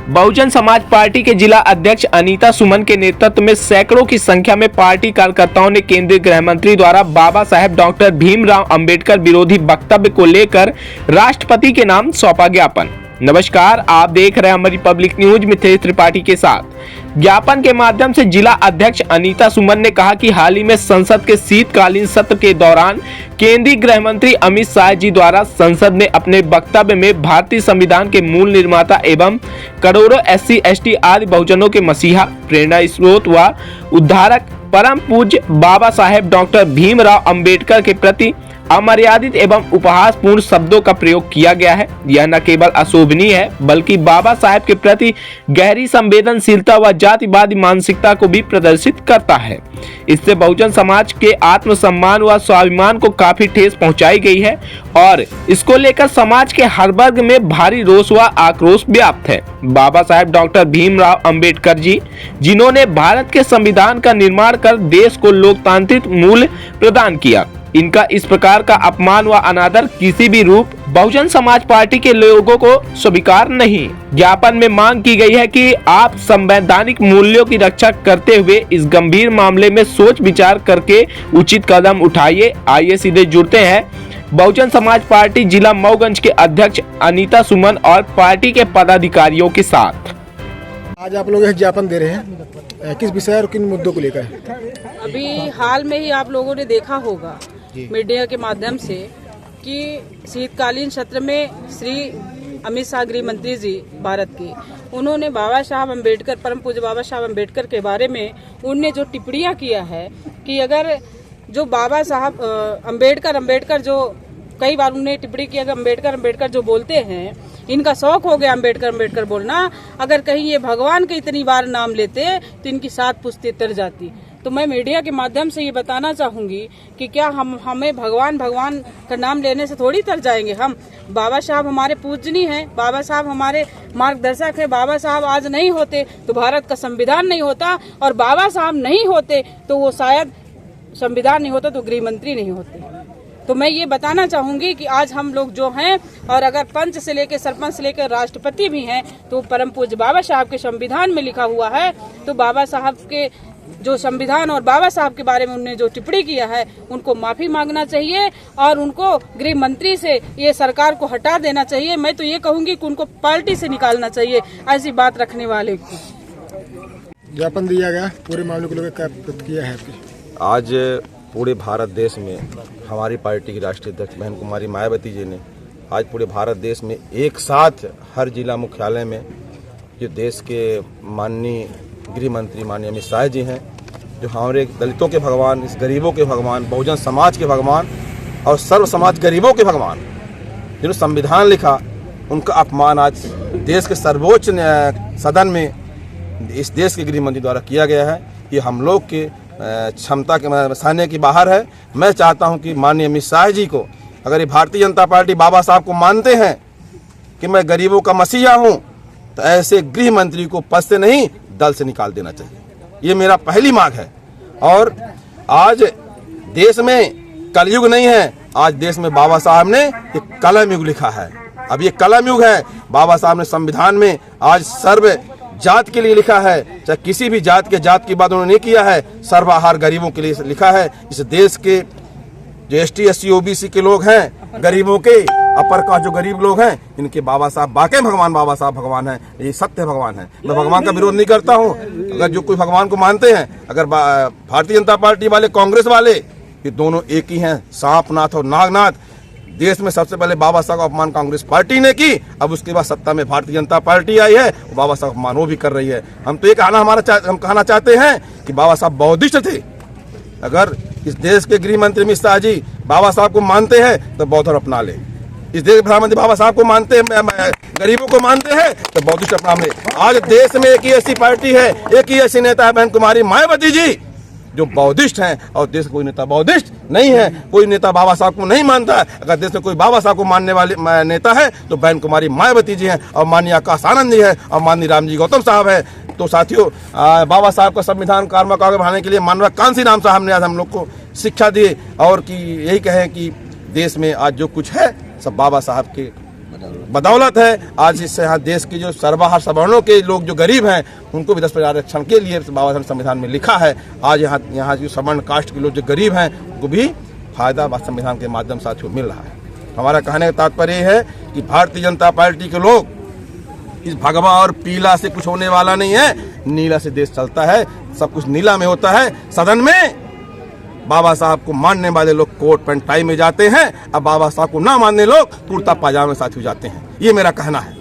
Bahujan Samaj party के जिला अध्यक्ष अनीता सुमन के नेतृत्व में सैकड़ों की संख्या में पार्टी कार्यकर्ताओं ने केंद्रीय गृह मंत्री द्वारा बाबा साहेब डॉक्टर भीमराव अंबेडकर विरोधी वक्तव्य को लेकर राष्ट्रपति के नाम सौंपा ज्ञापन। नमस्कार, आप देख रहे हैं हमारी पब्लिक न्यूज मिथिलेश त्रिपाठी के साथ। ज्ञापन के माध्यम से जिला अध्यक्ष अनीता सुमन ने कहा कि हाल ही में संसद के शीतकालीन सत्र के दौरान केंद्रीय गृह मंत्री अमित शाह जी द्वारा संसद में अपने वक्तव्य में भारतीय संविधान के मूल निर्माता एवं करोड़ों SC ST आदि बहुजनों के मसीहा, प्रेरणा स्रोत व उद्धारक परम पूज्य बाबा साहेब डॉक्टर भीमराव अंबेडकर के प्रति अमर्यादित एवं उपहासपूर्ण शब्दों का प्रयोग किया गया है। यह न केवल अशोभनीय है बल्कि बाबा साहेब के प्रति गहरी संवेदनशीलता व जातिवादी मानसिकता को भी प्रदर्शित करता है। इससे बहुजन समाज के आत्मसम्मान व स्वाभिमान को काफी ठेस पहुंचाई गई है और इसको लेकर समाज के हर वर्ग में भारी रोष व आक्रोश व्याप्त है। बाबा साहेब डॉक्टर भीमराव अंबेडकर जी, जिन्होंने भारत के संविधान का निर्माण कर देश को लोकतांत्रिक मूल्य प्रदान किया, इनका इस प्रकार का अपमान व अनादर किसी भी रूप बहुजन समाज पार्टी के लोगों को स्वीकार नहीं। ज्ञापन में मांग की गई है कि आप संवैधानिक मूल्यों की रक्षा करते हुए इस गंभीर मामले में सोच विचार करके उचित कदम उठाइए। आइए सीधे जुड़ते हैं बहुजन समाज पार्टी जिला मऊगंज के अध्यक्ष अनीता सुमन और पार्टी के पदाधिकारियों के साथ। आज आप लोग ज्ञापन दे रहे हैं, किस विषय और किन मुद्दों को लेकर? अभी हाल में ही आप लोगों ने देखा होगा मीडिया के माध्यम से कि शीतकालीन सत्र में श्री अमित शाह गृह मंत्री जी भारत के, उन्होंने बाबा साहब अम्बेडकर, परम पूज्य बाबा साहब अम्बेडकर के बारे में उनने जो टिप्पणियां किया है कि अगर जो बाबा साहब अम्बेडकर जो कई बार उन्हें टिप्पणी किया कि अम्बेडकर जो बोलते हैं, इनका शौक हो गया अम्बेडकर बोलना। अगर कहीं ये भगवान के इतनी बार नाम लेते तो इनकी 7 पुश्तें तर जाती। तो मैं मीडिया के माध्यम से ये बताना चाहूंगी कि क्या हमें भगवान का नाम लेने से थोड़ी तर जाएंगे। हम बाबा साहब हमारे पूजनीय हैं, बाबा साहब हमारे मार्गदर्शक हैं। बाबा साहब आज नहीं होते तो भारत का संविधान नहीं होता, और बाबा साहब नहीं होते तो वो शायद संविधान नहीं होता तो गृह मंत्री नहीं होते। तो मैं ये बताना चाहूंगी कि आज हम लोग जो हैं, और अगर पंच से लेकर सरपंच से लेकर राष्ट्रपति भी हैं, तो परम पूज्य बाबा साहब के संविधान में लिखा हुआ है। तो बाबा साहब के जो संविधान और बाबा साहब के बारे में उन्होंने जो टिप्पणी किया है, उनको माफी मांगना चाहिए और उनको गृह मंत्री से ये सरकार को हटा देना चाहिए। मैं तो ये कहूंगी कि उनको पार्टी से निकालना चाहिए ऐसी बात रखने वाले को। ज्ञापन दिया गया, पूरे मामले को लेकर क्या प्रतिक्रिया है आपकी? आज पूरे भारत देश में हमारी पार्टी की राष्ट्रीय अध्यक्ष बहन कुमारी मायावती जी ने आज पूरे भारत देश में एक साथ हर जिला मुख्यालय में जो देश के माननीय गृह मंत्री माननीय अमित शाह जी हैं, जो हमारे दलितों के भगवान, इस गरीबों के भगवान, बहुजन समाज के भगवान और सर्व समाज गरीबों के भगवान, जिन्होंने संविधान लिखा, उनका अपमान आज देश के सर्वोच्च सदन में इस देश के गृह मंत्री द्वारा किया गया है। ये हम लोग के क्षमता के सहने की बाहर है। मैं चाहता हूं कि माननीय अमित शाह जी को, अगर ये भारतीय जनता पार्टी बाबा साहब को मानते हैं कि मैं गरीबों का मसीहा हूं, तो ऐसे गृह मंत्री को पद से नहीं दल से निकाल देना चाहिए। ये मेरा पहली मांग है। और आज देश में कलयुग नहीं है, आज देश में बाबा साहब ने एक कलम युग लिखा है। अब ये कलम युग है। बाबा साहब ने संविधान में आज सर्व जात के लिए लिखा है, चाहे किसी भी जात की बात उन्होंने नहीं किया है, सर्वाहार गरीबों के लिए लिखा है। इस देश के जो ST SC OBC के लोग हैं, गरीबों के अपर कास्ट जो गरीब लोग हैं, इनके बाबा साहब वाकई भगवान, बाबा साहब भगवान है, ये सत्य भगवान है। मैं भगवान का विरोध नहीं करता हूँ। अगर जो कोई भगवान को मानते हैं, अगर भारतीय जनता पार्टी वाले, कांग्रेस वाले, ये दोनों एक ही हैं, सांपनाथ और नागनाथ। देश में सबसे पहले बाबा साहब का अपमान कांग्रेस पार्टी ने की, अब उसके बाद सत्ता में भारतीय जनता पार्टी आई है, बाबा साहब का अपमान वो भी कर रही है। हम तो ये हम कहना चाहते हैं कि बाबा साहब बौद्धिस्ट थे। अगर इस देश के गृह मंत्री अमित शाह जी बाबा साहब को मानते हैं तो बौद्ध अपना ले। इस देश के प्रधानमंत्री बाबा साहब को मानते हैं, गरीबों को मानते हैं तो बौद्धिस्ट अपना ले। आज देश में एक ही ऐसी पार्टी है, एक ही ऐसी नेता है बहन कुमारी मायावती जी, जो बौद्धिस्ट हैं। और देश में कोई नेता बौद्धिस्ट नहीं है, कोई नेता बाबा साहब को नहीं मानता है। अगर देश में कोई बाबा साहब को मानने वाले नेता है तो बहन कुमारी मायावती जी हैं, और माननीय आकाश आनंद जी है, और माननीय रामजी गौतम साहब है। तो साथियों, बाबा साहब का संविधान कार्य को आगे बढ़ाने के लिए माननीय कांसी राम साहब ने आज हम लोग को शिक्षा दी, और कि यही कहें कि देश में आज जो कुछ है सब बाबा साहब के बदौलत है आज इससे यहाँ देश के जो सर्वहार सवर्णों के लोग जो गरीब हैं उनको भी 10% आरक्षण के लिए बाबा साहब संविधान में लिखा है। आज यहाँ जो सवर्ण कास्ट के लोग जो गरीब हैं उनको भी फायदा संविधान के माध्यम से मिल रहा है। हमारा कहने का तात्पर्य है कि भारतीय जनता पार्टी के लोग इस भगवा और पीला से कुछ होने वाला नहीं है, नीला से देश चलता है, सब कुछ नीला में होता है। सदन में बाबा साहब को मानने वाले लोग कोट पैंट टाई में जाते हैं, अब बाबा साहब को ना मानने लोग कुर्ता पाजामे साथ ही जाते हैं। ये मेरा कहना है।